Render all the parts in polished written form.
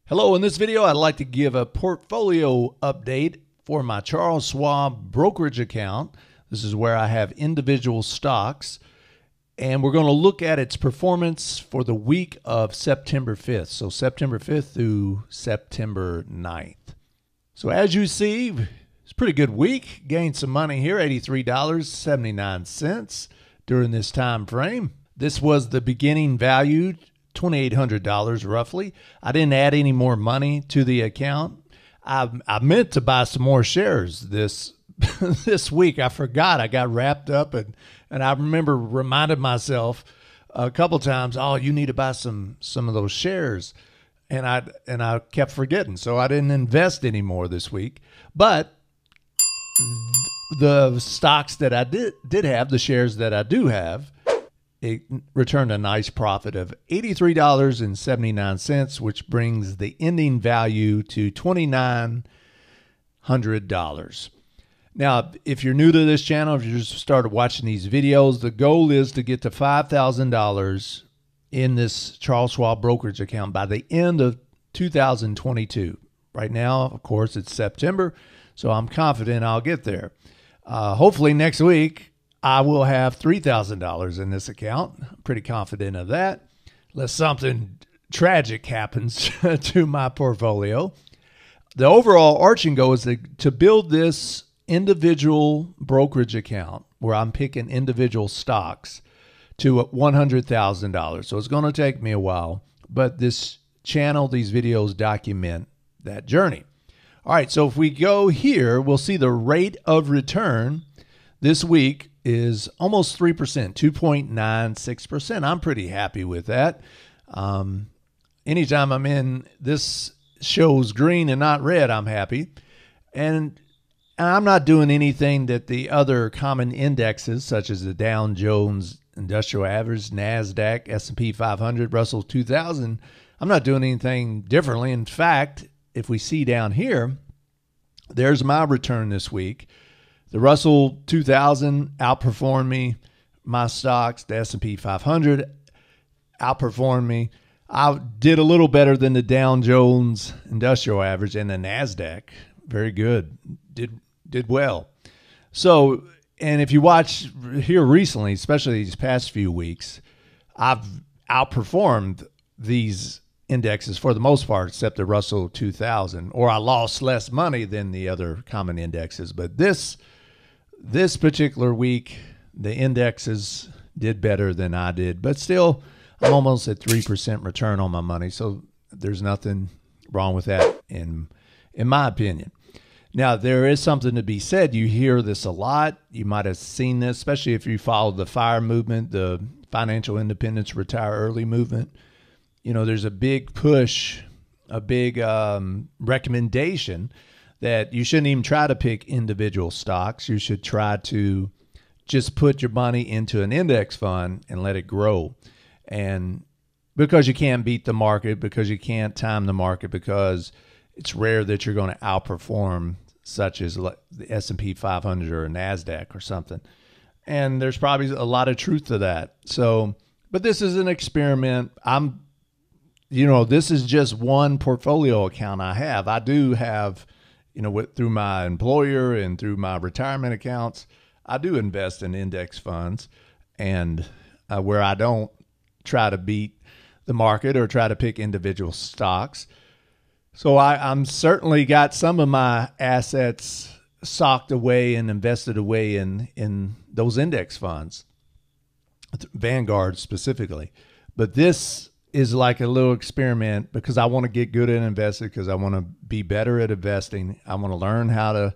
Hello, in this video, I'd like to give a portfolio update for my Charles Schwab brokerage account. This is where I have individual stocks, and we're going to look at its performance for the week of September 5th. So September 5th through September 9th. So as you see, it's a pretty good week. Gained some money here, $83.79 during this time frame. This was the beginning value, $2,800 roughly. I didn't add any more money to the account. I meant to buy some more shares this week. I forgot. I got wrapped up, and I remember reminded myself a couple times, oh, you need to buy some of those shares. And I kept forgetting. So I didn't invest anymore this week. But the stocks that I did have, the shares that I do have, it returned a nice profit of $83.79, which brings the ending value to $2,900. Now, if you're new to this channel, if you just started watching these videos, the goal is to get to $5,000 in this Charles Schwab brokerage account by the end of 2022. Right now, of course, it's September, so I'm confident I'll get there. Hopefully next week, I will have $3,000 in this account. I'm pretty confident of that, unless something tragic happens to my portfolio. The overall arching goal is to build this individual brokerage account where I'm picking individual stocks to $100,000. So it's going to take me a while, but this channel, these videos document that journey. All right, so if we go here, we'll see the rate of return this week is almost 3%, 2.96%. I'm pretty happy with that. Anytime I'm in, this shows green and not red, I'm happy. And I'm not doing anything that the other common indexes, such as the Dow Jones Industrial Average, NASDAQ, S&P 500, Russell 2000, I'm not doing anything differently. In fact, if we see down here, there's my return this week. The Russell 2000 outperformed me. My stocks, the S&P 500, outperformed me. I did a little better than the Dow Jones Industrial Average, and the NASDAQ, very good, did well. So, and if you watch here recently, especially these past few weeks, I've outperformed these indexes for the most part, except the Russell 2000, or I lost less money than the other common indexes. But this particular week, the indexes did better than I did, but still I'm almost at 3% return on my money. So there's nothing wrong with that in my opinion. Now, there is something to be said. You hear this a lot. You might have seen this, especially if you follow the FIRE movement, the Financial Independence Retire Early movement. You know, there's a big push, a big recommendation that you shouldn't even try to pick individual stocks. You should try to just put your money into an index fund and let it grow. And because you can't beat the market, because you can't time the market, because it's rare that you're going to outperform, such as the S&P 500 or a NASDAQ or something. And there's probably a lot of truth to that. So, but this is an experiment. This is just one portfolio account I have. I do have, through my employer and through my retirement accounts, I do invest in index funds, and where I don't try to beat the market or try to pick individual stocks. So I'm certainly got some of my assets socked away and invested away in those index funds, Vanguard specifically. But this is like a little experiment because I want to get good at investing, because I want to be better at investing. I want to learn how to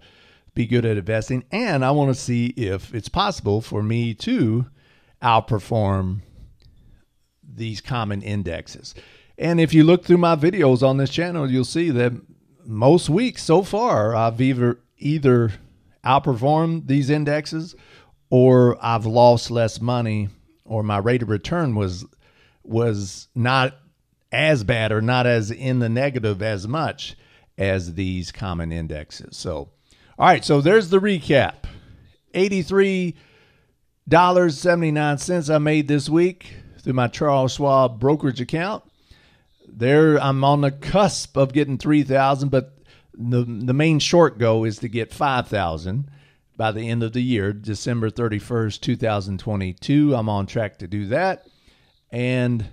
be good at investing, and I want to see if it's possible for me to outperform these common indexes. And if you look through my videos on this channel, you'll see that most weeks so far, I've either outperformed these indexes, or I've lost less money, or my rate of return was not as bad, or not as in the negative as much as these common indexes. So, all right, so there's the recap. $83.79 I made this week through my Charles Schwab brokerage account. I'm on the cusp of getting 3,000, but the main short goal is to get 5,000 by the end of the year, December 31st, 2022. I'm on track to do that. And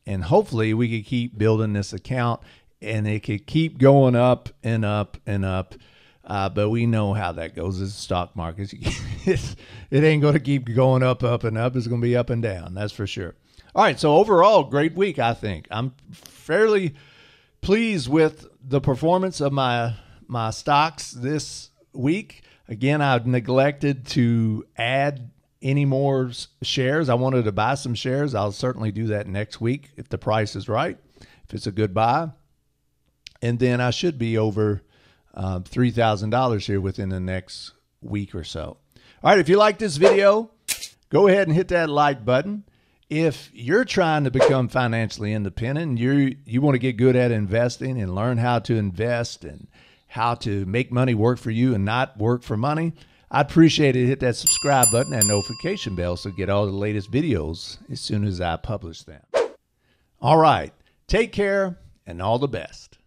hopefully we could keep building this account and it could keep going up and up and up. But we know how that goes as a stock market. It ain't going to keep going up, up, and up. It's going to be up and down. That's for sure. All right. So overall, great week, I think. I'm fairly pleased with the performance of my stocks this week. Again, I've neglected to add any more shares. I wanted to buy some shares. I'll certainly do that next week if the price is right, if it's a good buy. And then I should be over $3,000 here within the next week or so. All right, if you like this video, go ahead and hit that like button. If you're trying to become financially independent, and you want to get good at investing and learn how to invest and how to make money work for you and not work for money, I'd appreciate it. Hit that subscribe button and notification bell so you get all the latest videos as soon as I publish them. All right, take care and all the best.